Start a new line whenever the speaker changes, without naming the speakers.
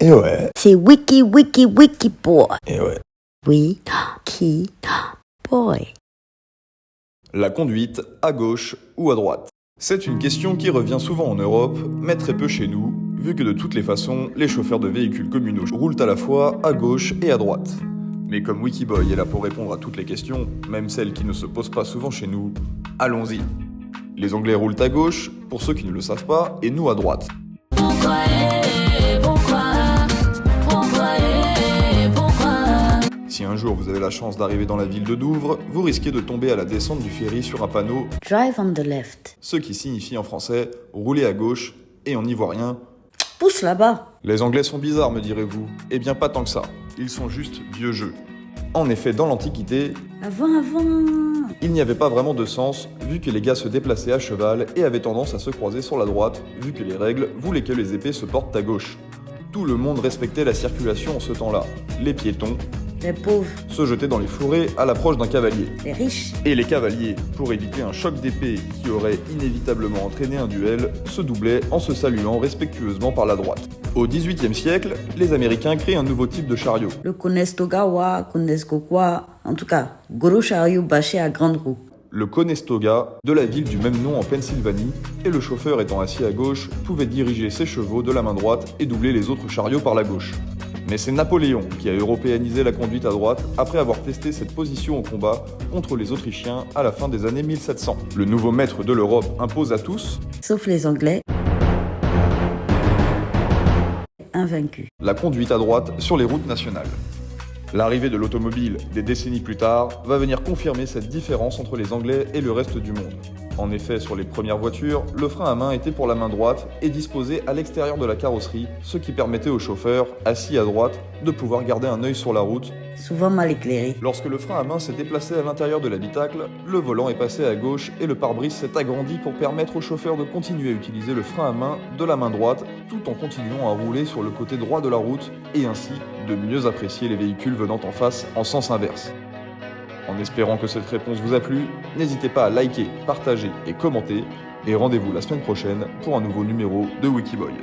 Et ouais,
C'est Wiki Boy.
et ouais.
Wiki Boy.
La conduite, à gauche ou à droite? C'est une question qui revient souvent en Europe, mais très peu chez nous, vu que de toutes les façons, les chauffeurs de véhicules communaux roulent à la fois à gauche et à droite. Mais comme Wikiboy est là pour répondre à toutes les questions, même celles qui ne se posent pas souvent chez nous, allons-y. Les Anglais roulent à gauche, pour ceux qui ne le savent pas, et nous à droite. Si un jour vous avez la chance d'arriver dans la ville de Douvres, vous risquez de tomber à la descente du ferry sur un panneau
Drive on the left.
ce qui signifie en français rouler à gauche, et en ivoirien.
Pousse là-bas.
Les Anglais sont bizarres, me direz-vous. Eh bien, pas tant que ça. Ils sont juste vieux jeux. En effet, dans l'Antiquité,
Avant.
il n'y avait pas vraiment de sens, vu que les gars se déplaçaient à cheval et avaient tendance à se croiser sur la droite, vu que les règles voulaient que les épées se portent à gauche. Tout le monde respectait la circulation en ce temps-là. Les piétons
Les pauvres,
se jetaient dans les fourrés à l'approche d'un cavalier.
les riches.
Et les cavaliers, pour éviter un choc d'épée qui aurait inévitablement entraîné un duel, se doublaient en se saluant respectueusement par la droite. Au XVIIIe siècle, les Américains créent un nouveau type de chariot.
Le Conestoga, Conescoquois. En tout cas, gros chariot bâché à grande roue.
Le Conestoga, de la ville du même nom en Pennsylvanie, et le chauffeur étant assis à gauche, pouvait diriger ses chevaux de la main droite et doubler les autres chariots par la gauche. Mais c'est Napoléon qui a européanisé la conduite à droite après avoir testé cette position au combat contre les Autrichiens à la fin des années 1700. Le nouveau maître de l'Europe impose à tous,
Sauf les Anglais. Invaincus.
la conduite à droite sur les routes nationales. L'arrivée de l'automobile des décennies plus tard va venir confirmer cette différence entre les Anglais et le reste du monde. En effet, sur les premières voitures, le frein à main était pour la main droite et disposé à l'extérieur de la carrosserie, ce qui permettait au chauffeur, assis à droite, de pouvoir garder un œil sur la route.
Souvent mal éclairés.
Lorsque le frein à main s'est déplacé à l'intérieur de l'habitacle, le volant est passé à gauche et le pare-brise s'est agrandi pour permettre au chauffeur de continuer à utiliser le frein à main de la main droite tout en continuant à rouler sur le côté droit de la route et ainsi de mieux apprécier les véhicules venant en face en sens inverse. En espérant que cette réponse vous a plu, n'hésitez pas à liker, partager et commenter et rendez-vous la semaine prochaine pour un nouveau numéro de Wikiboy.